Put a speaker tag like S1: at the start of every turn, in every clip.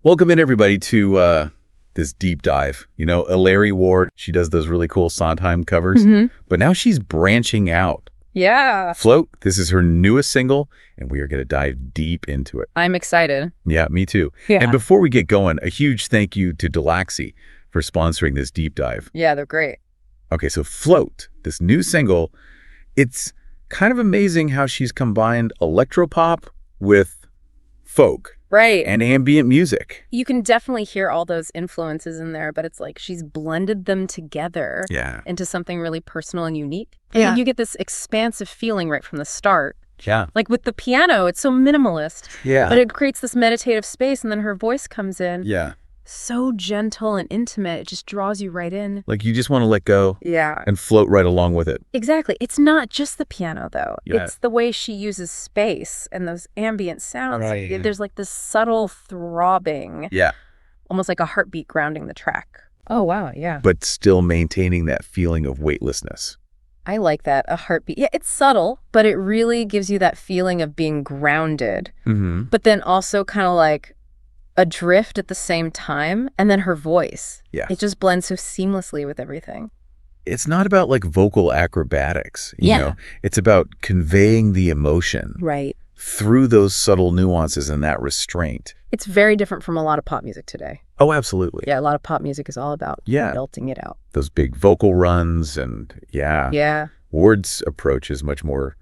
S1: Welcome in, everybody, to this deep dive. You know, Eleri Ward, she does those really cool Sondheim covers, but now she's branching out.
S2: Yeah.
S1: Float, this is her newest single, and we are going to dive deep into it.
S2: I'm excited.
S1: Yeah, me too.
S2: Yeah.
S1: And before we get going, a huge thank you to Dulaxi for sponsoring this deep dive.
S2: Yeah, they're great.
S1: Okay, so Float, this new single, it's kind of amazing how she's combined electropop with folk.
S2: Right.
S1: And ambient music.
S2: You can definitely hear all those influences in there, but it's like she's blended them together into something really personal and unique.
S1: Yeah.
S2: And you get this expansive feeling right from the start.
S1: Yeah.
S2: Like with the piano, it's so minimalist.
S1: Yeah.
S2: But it creates this meditative space, and then her voice comes in.
S1: Yeah.
S2: So gentle and intimate. It just draws you right in.
S1: Like you just want to let go.
S2: Yeah.
S1: And float right along with it.
S2: Exactly. It's not just the piano, though.
S1: Yeah.
S2: It's the way she uses space and those ambient sounds.
S1: Right.
S2: There's like this subtle throbbing.
S1: Yeah.
S2: Almost like a heartbeat grounding the track. Oh, wow. Yeah.
S1: But still maintaining that feeling of weightlessness.
S2: I like that. A heartbeat. Yeah, it's subtle, but it really gives you that feeling of being grounded.
S1: Mm-hmm.
S2: But then also kind of like adrift at the same time. And then her voice.
S1: Yeah.
S2: It just blends so seamlessly with everything.
S1: It's not about like vocal acrobatics. You know? It's about conveying the emotion.
S2: Right.
S1: Through those subtle nuances and that restraint.
S2: It's very different from a lot of pop music today.
S1: Oh, absolutely.
S2: Yeah, a lot of pop music is all about belting it out.
S1: Those big vocal runs and
S2: Yeah.
S1: Ward's approach is much more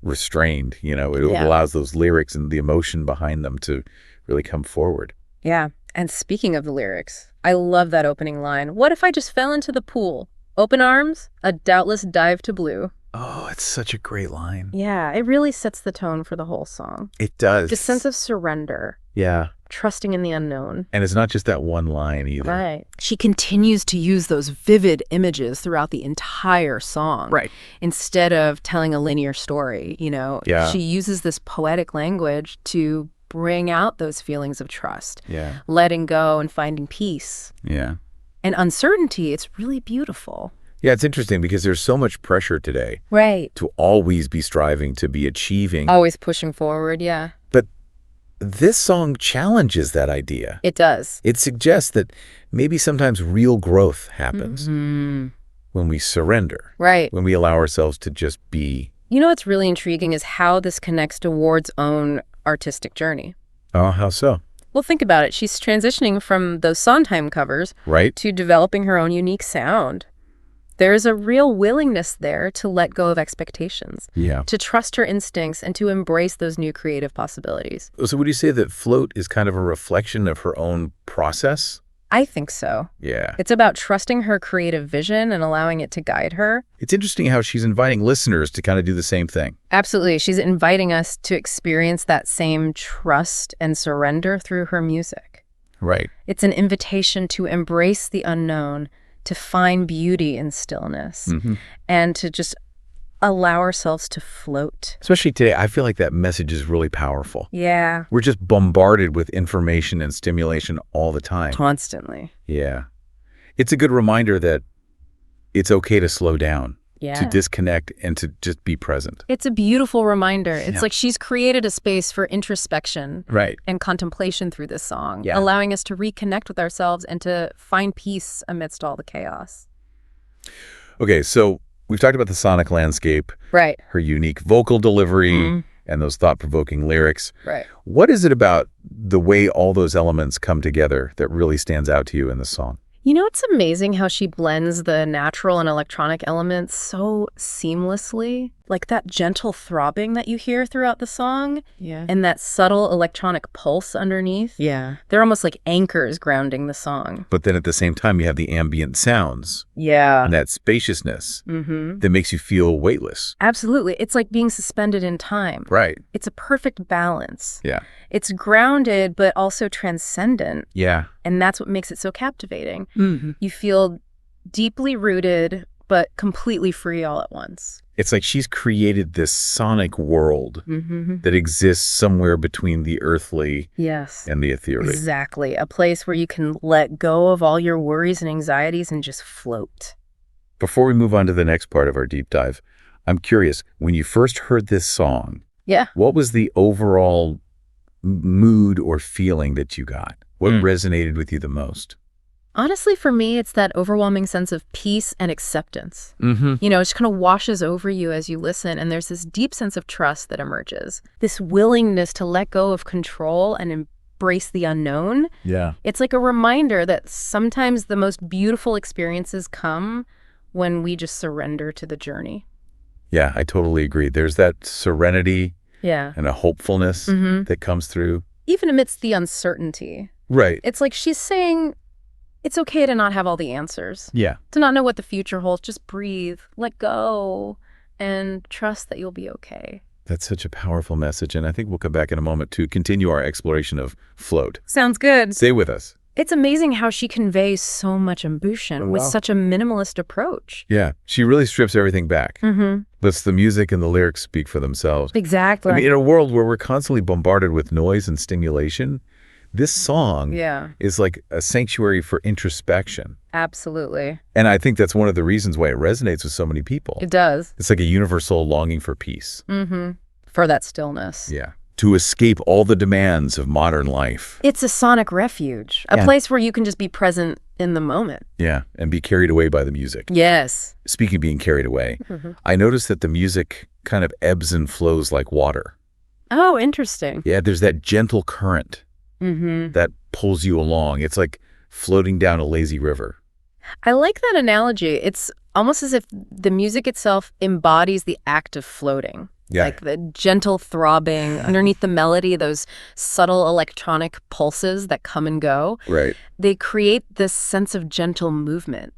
S1: restrained. You know, it allows those lyrics and the emotion behind them to really come forward.
S2: Yeah. And speaking of the lyrics, I love that opening line. What if I just fell into the pool? Open arms, a doubtless dive to blue.
S1: Oh, it's such a great line.
S2: Yeah, it really sets the tone for the whole song.
S1: It does.
S2: This sense of surrender.
S1: Yeah.
S2: Trusting in the unknown.
S1: And it's not just that one line either.
S2: Right. She continues to use those vivid images throughout the entire song.
S1: Right.
S2: Instead of telling a linear story, you know.
S1: Yeah.
S2: She uses this poetic language to bring out those feelings of trust.
S1: Yeah.
S2: Letting go and finding peace.
S1: Yeah.
S2: And uncertainty, it's really beautiful.
S1: Yeah, it's interesting because there's so much pressure today.
S2: Right.
S1: To always be striving, to be achieving.
S2: Always pushing forward, yeah.
S1: But this song challenges that idea.
S2: It does.
S1: It suggests that maybe sometimes real growth happens when we surrender.
S2: Right.
S1: When we allow ourselves to just be.
S2: You know what's really intriguing is how this connects to Ward's own artistic journey.
S1: Oh, how so?
S2: Well, think about it. She's transitioning from those Sondheim covers to developing her own unique sound. There's a real willingness there to let go of expectations, to trust her instincts, and to embrace those new creative possibilities.
S1: So would you say that Float is kind of a reflection of her own process?
S2: I think so.
S1: Yeah.
S2: It's about trusting her creative vision and allowing it to guide her.
S1: It's interesting how she's inviting listeners to kind of do the same thing.
S2: Absolutely. She's inviting us to experience that same trust and surrender through her music.
S1: Right.
S2: It's an invitation to embrace the unknown, to find beauty in stillness, and to just allow ourselves to float.
S1: Especially today, I feel like that message is really powerful.
S2: Yeah.
S1: We're just bombarded with information and stimulation all the time.
S2: Constantly.
S1: Yeah. It's a good reminder that it's okay to slow down, to disconnect, and to just be present.
S2: It's a beautiful reminder. It's like she's created a space for introspection and contemplation through this song, allowing us to reconnect with ourselves and to find peace amidst all the chaos.
S1: Okay, so we've talked about the sonic landscape, her unique vocal delivery, and those thought-provoking lyrics.
S2: Right.
S1: What is it about the way all those elements come together that really stands out to you in the song?
S2: You know, it's amazing how she blends the natural and electronic elements so seamlessly. Like that gentle throbbing that you hear throughout the song. Yeah. And that subtle electronic pulse underneath. Yeah. They're almost like anchors grounding the song.
S1: But then at the same time, you have the ambient sounds.
S2: Yeah.
S1: And that spaciousness that makes you feel weightless.
S2: Absolutely. It's like being suspended in time.
S1: Right.
S2: It's a perfect balance.
S1: Yeah.
S2: It's grounded, but also transcendent.
S1: Yeah.
S2: And that's what makes it so captivating. You feel deeply rooted, but completely free all at once.
S1: It's like she's created this sonic world that exists somewhere between the earthly and the ethereal.
S2: Exactly. A place where you can let go of all your worries and anxieties and just float.
S1: Before we move on to the next part of our deep dive, I'm curious, when you first heard this song, what was the overall mood or feeling that you got? What resonated with you the most?
S2: Honestly, for me, it's that overwhelming sense of peace and acceptance.
S1: Mm-hmm.
S2: You know, it just kind of washes over you as you listen, and there's this deep sense of trust that emerges. This willingness to let go of control and embrace the unknown.
S1: Yeah.
S2: It's like a reminder that sometimes the most beautiful experiences come when we just surrender to the journey.
S1: Yeah, I totally agree. There's that serenity and a hopefulness that comes through.
S2: Even amidst the uncertainty.
S1: Right.
S2: It's like she's saying, it's okay to not have all the answers.
S1: Yeah.
S2: To not know what the future holds. Just breathe, let go, and trust that you'll be okay.
S1: That's such a powerful message, and I think we'll come back in a moment to continue our exploration of float.
S2: Sounds good.
S1: Stay with us.
S2: It's amazing how she conveys so much emotion with such a minimalist approach.
S1: Yeah, she really strips everything back. Lets the music and the lyrics speak for themselves.
S2: Exactly.
S1: I mean, in a world where we're constantly bombarded with noise and stimulation, this song is like a sanctuary for introspection.
S2: Absolutely.
S1: And I think that's one of the reasons why it resonates with so many people.
S2: It does.
S1: It's like a universal longing for peace.
S2: For that stillness.
S1: Yeah. To escape all the demands of modern life.
S2: It's a sonic refuge, a place where you can just be present in the moment.
S1: Yeah, and be carried away by the music.
S2: Yes.
S1: Speaking of being carried away, I noticed that the music kind of ebbs and flows like water.
S2: Oh, interesting.
S1: Yeah, there's that gentle current that pulls you along. It's like floating down a lazy river.
S2: I like that analogy. It's almost as if the music itself embodies the act of floating.
S1: Yeah.
S2: Like the gentle throbbing underneath the melody, those subtle electronic pulses that come and go.
S1: Right.
S2: They create this sense of gentle movement.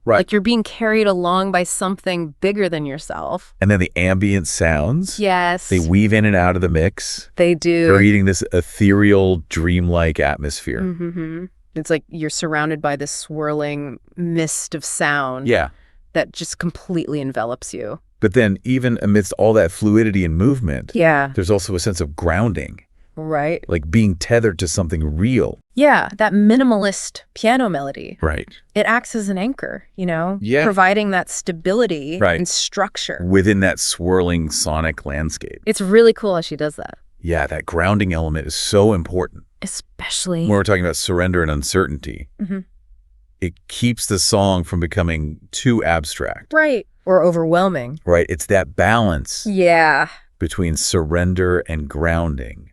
S1: Right.
S2: Like you're being carried along by something bigger than yourself.
S1: And then the ambient sounds.
S2: Yes.
S1: They weave in and out of the mix.
S2: They do.
S1: Creating this ethereal, dreamlike atmosphere.
S2: It's like you're surrounded by this swirling mist of sound.
S1: Yeah.
S2: That just completely envelops you.
S1: But then even amidst all that fluidity and movement, there's also a sense of grounding.
S2: Right.
S1: Like being tethered to something real.
S2: Yeah, that minimalist piano melody.
S1: Right.
S2: It acts as an anchor, you know?
S1: Yeah.
S2: Providing that stability and structure.
S1: Within that swirling sonic landscape.
S2: It's really cool how she does that.
S1: Yeah, that grounding element is so important.
S2: Especially
S1: when we're talking about surrender and uncertainty. It keeps the song from becoming too abstract.
S2: Right. Or overwhelming.
S1: Right. It's that balance
S2: Yeah.
S1: between surrender and grounding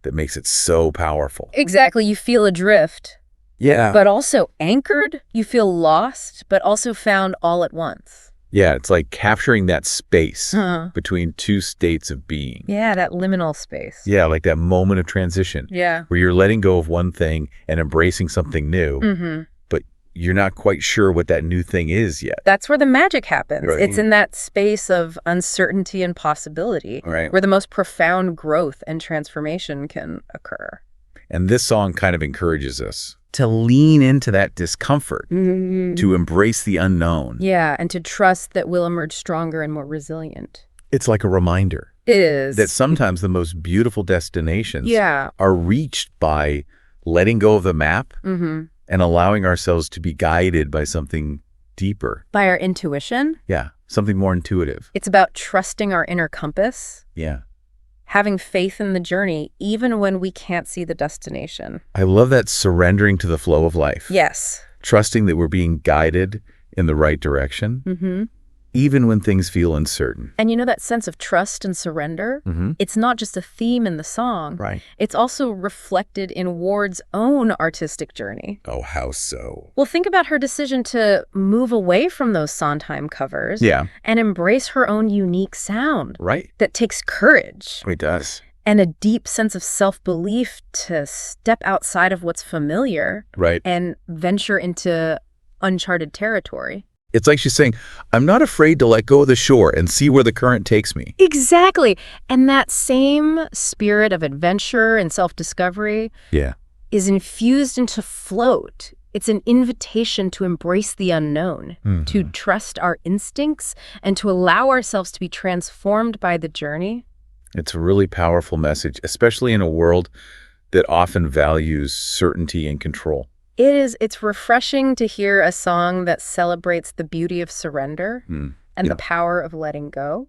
S1: that makes it so powerful.
S2: Exactly. You feel adrift.
S1: Yeah.
S2: But also anchored. You feel lost, but also found all at once.
S1: Yeah. It's like capturing that space between two states of being.
S2: Yeah, that liminal space.
S1: Yeah, like that moment of transition.
S2: Yeah.
S1: Where you're letting go of one thing and embracing something new. But you're not quite sure what that new thing is yet.
S2: That's where the magic happens.
S1: Right.
S2: It's in that space of uncertainty and possibility where the most profound growth and transformation can occur.
S1: And this song kind of encourages us to lean into that discomfort, to embrace the unknown.
S2: Yeah, and to trust that we'll emerge stronger and more resilient.
S1: It's like a reminder.
S2: It is.
S1: That sometimes the most beautiful destinations are reached by letting go of the map and allowing ourselves to be guided by something deeper.
S2: By our intuition?
S1: Yeah, something more intuitive.
S2: It's about trusting our inner compass.
S1: Yeah.
S2: Having faith in the journey, even when we can't see the destination.
S1: I love that surrendering to the flow of life.
S2: Yes.
S1: Trusting that we're being guided in the right direction, even when things feel uncertain.
S2: And you know that sense of trust and surrender? It's not just a theme in the song.
S1: Right.
S2: It's also reflected in Ward's own artistic journey.
S1: Oh, how so?
S2: Well, think about her decision to move away from those Sondheim covers and embrace her own unique sound.
S1: Right.
S2: That takes courage.
S1: It does.
S2: And a deep sense of self-belief to step outside of what's familiar and venture into uncharted territory.
S1: It's like she's saying, I'm not afraid to let go of the shore and see where the current takes me.
S2: Exactly. And that same spirit of adventure and self-discovery is infused into Float. It's an invitation to embrace the unknown, to trust our instincts, and to allow ourselves to be transformed by the journey.
S1: It's a really powerful message, especially in a world that often values certainty and control.
S2: It is. It's refreshing to hear a song that celebrates the beauty of surrender and the power of letting go.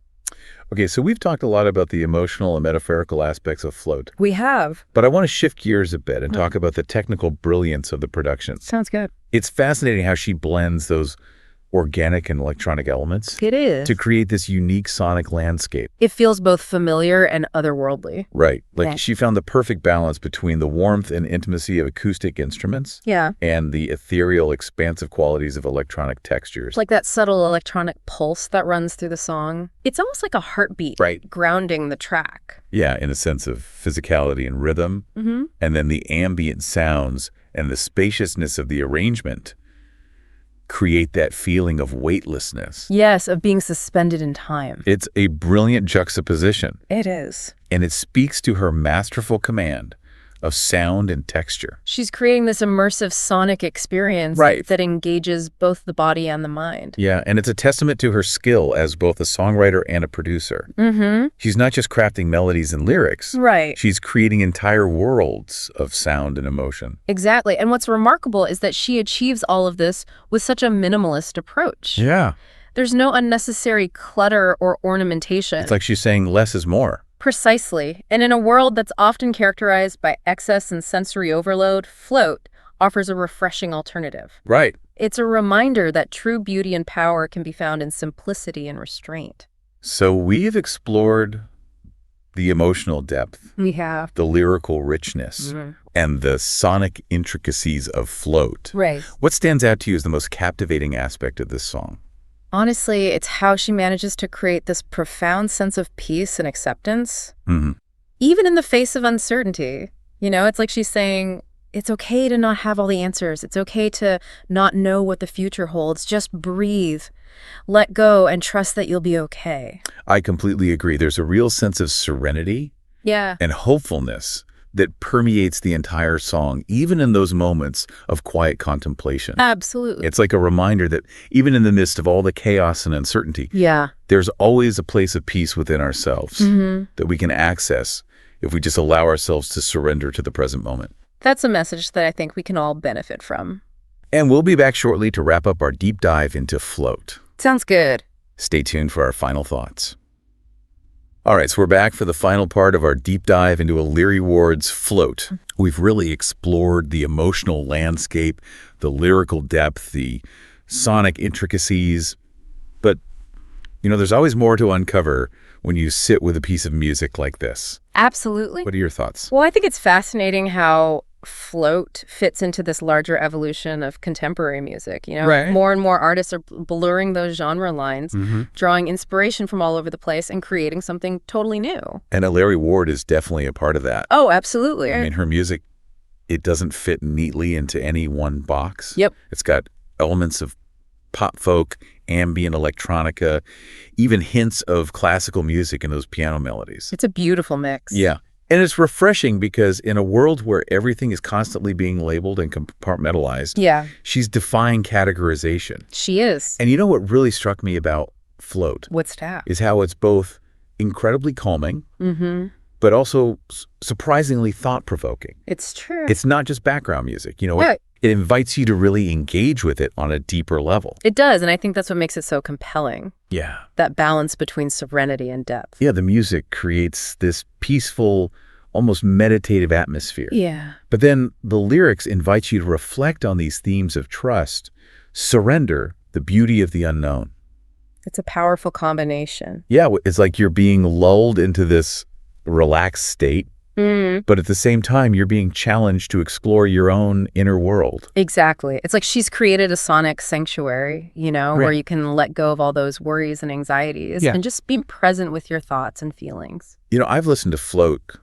S1: Okay, so we've talked a lot about the emotional and metaphorical aspects of Float.
S2: We have.
S1: But I want to shift gears a bit and talk about the technical brilliance of the production.
S2: Sounds good.
S1: It's fascinating how she blends those organic and electronic elements.
S2: It is.
S1: To create this unique sonic landscape.
S2: It feels both familiar and otherworldly.
S1: Right. Like she found the perfect balance between the warmth and intimacy of acoustic instruments.
S2: Yeah.
S1: And the ethereal, expansive qualities of electronic textures.
S2: Like that subtle electronic pulse that runs through the song. It's almost like a heartbeat.
S1: Right.
S2: Grounding the track.
S1: Yeah, in a sense of physicality and rhythm.
S2: Mm-hmm.
S1: And then the ambient sounds and the spaciousness of the arrangement create that feeling of weightlessness.
S2: Yes, of being suspended in time.
S1: It's a brilliant juxtaposition.
S2: It is.
S1: And it speaks to her masterful command of sound and texture.
S2: She's creating this immersive sonic experience that engages both the body and the mind.
S1: Yeah, and it's a testament to her skill as both a songwriter and a producer.
S2: Mm-hmm.
S1: She's not just crafting melodies and lyrics.
S2: Right.
S1: She's creating entire worlds of sound and emotion.
S2: Exactly. And what's remarkable is that she achieves all of this with such a minimalist approach.
S1: Yeah.
S2: There's no unnecessary clutter or ornamentation.
S1: It's like she's saying less is more.
S2: Precisely. And in a world that's often characterized by excess and sensory overload, Float offers a refreshing alternative.
S1: Right.
S2: It's a reminder that true beauty and power can be found in simplicity and restraint.
S1: So we've explored the emotional depth.
S2: We have.
S1: The lyrical richness.
S2: Mm-hmm.
S1: And the sonic intricacies of Float.
S2: Right.
S1: What stands out to you as the most captivating aspect of this song?
S2: Honestly, it's how she manages to create this profound sense of peace and acceptance, even in the face of uncertainty. You know, it's like she's saying, it's okay to not have all the answers. It's okay to not know what the future holds. Just breathe, let go, and trust that you'll be okay.
S1: I completely agree. There's a real sense of serenity and hopefulness that permeates the entire song, even in those moments of quiet contemplation.
S2: Absolutely.
S1: It's like a reminder that even in the midst of all the chaos and uncertainty, there's always a place of peace within ourselves that we can access if we just allow ourselves to surrender to the present moment.
S2: That's a message that I think we can all benefit from.
S1: And we'll be back shortly to wrap up our deep dive into Float.
S2: Sounds good.
S1: Stay tuned for our final thoughts. All right, so we're back for the final part of our deep dive into Eleri Ward's Float. We've really explored the emotional landscape, the lyrical depth, the sonic intricacies. But, you know, there's always more to uncover when you sit with a piece of music like this.
S2: Absolutely.
S1: What are your thoughts?
S2: Well, I think it's fascinating how Float fits into this larger evolution of contemporary music. You know, more and more artists are blurring those genre lines, drawing inspiration from all over the place and creating something totally new.
S1: And Eleri Ward is definitely a part of that.
S2: Oh, absolutely.
S1: I mean, her music, it doesn't fit neatly into any one box.
S2: Yep.
S1: It's got elements of pop folk, ambient electronica, even hints of classical music in those piano melodies.
S2: It's a beautiful mix.
S1: Yeah. And it's refreshing because in a world where everything is constantly being labeled and compartmentalized, she's defying categorization.
S2: She is.
S1: And you know what really struck me about Float?
S2: What's that?
S1: Is how it's both incredibly calming, but also surprisingly thought-provoking.
S2: It's true.
S1: It's not just background music. You know, it invites you to really engage with it on a deeper level.
S2: It does, and I think that's what makes it so compelling.
S1: Yeah.
S2: That balance between serenity and depth.
S1: Yeah, the music creates this peaceful, almost meditative atmosphere.
S2: Yeah.
S1: But then the lyrics invite you to reflect on these themes of trust, surrender, the beauty of the unknown.
S2: It's a powerful combination.
S1: Yeah, it's like you're being lulled into this relaxed state, but at the same time, you're being challenged to explore your own inner world.
S2: Exactly. It's like she's created a sonic sanctuary, you know, where you can let go of all those worries and anxieties and just be present with your thoughts and feelings.
S1: You know, I've listened to Float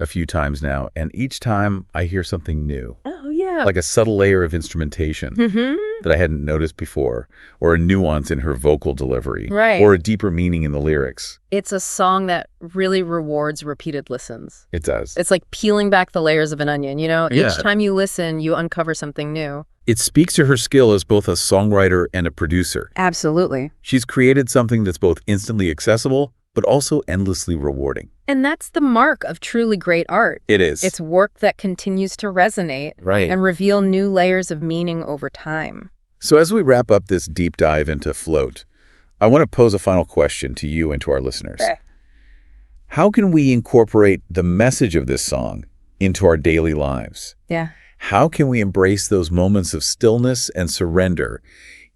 S1: a few times now, and each time I hear something new.
S2: Oh, yeah.
S1: Like a subtle layer of instrumentation that I hadn't noticed before, or a nuance in her vocal delivery, or a deeper meaning in the lyrics.
S2: It's a song that really rewards repeated listens.
S1: It does.
S2: It's like peeling back the layers of an onion, you know? Each time you listen, you uncover something new.
S1: It speaks to her skill as both a songwriter and a producer.
S2: Absolutely.
S1: She's created something that's both instantly accessible, but also endlessly rewarding.
S2: And that's the mark of truly great art.
S1: It is.
S2: It's work that continues to resonate and reveal new layers of meaning over time.
S1: So as we wrap up this deep dive into Float, I want to pose a final question to you and to our listeners.
S2: Okay.
S1: How can we incorporate the message of this song into our daily lives?
S2: Yeah.
S1: How can we embrace those moments of stillness and surrender,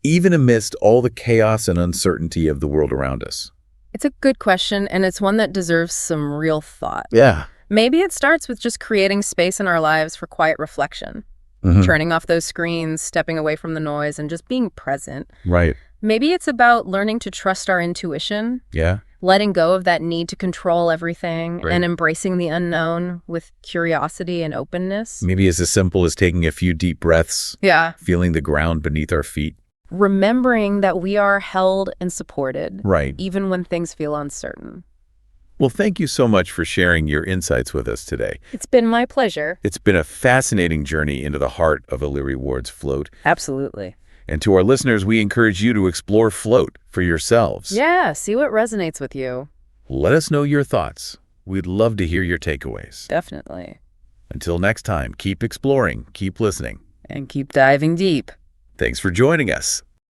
S1: even amidst all the chaos and uncertainty of the world around us?
S2: It's a good question, and it's one that deserves some real thought.
S1: Yeah.
S2: Maybe it starts with just creating space in our lives for quiet reflection, turning off those screens, stepping away from the noise, and just being present.
S1: Right.
S2: Maybe it's about learning to trust our intuition,
S1: Yeah.
S2: letting go of that need to control everything,
S1: Right.
S2: and embracing the unknown with curiosity and openness.
S1: Maybe it's as simple as taking a few deep breaths,
S2: Yeah.
S1: feeling the ground beneath our feet.
S2: Remembering that we are held and supported,
S1: Right.
S2: even when things feel uncertain.
S1: Well, thank you so much for sharing your insights with us today.
S2: It's been my pleasure.
S1: It's been a fascinating journey into the heart of Eleri Ward's Float.
S2: Absolutely.
S1: And to our listeners, we encourage you to explore Float for yourselves.
S2: Yeah, see what resonates with you.
S1: Let us know your thoughts. We'd love to hear your takeaways.
S2: Definitely.
S1: Until next time, keep exploring, keep listening.
S2: And keep diving deep.
S1: Thanks for joining us.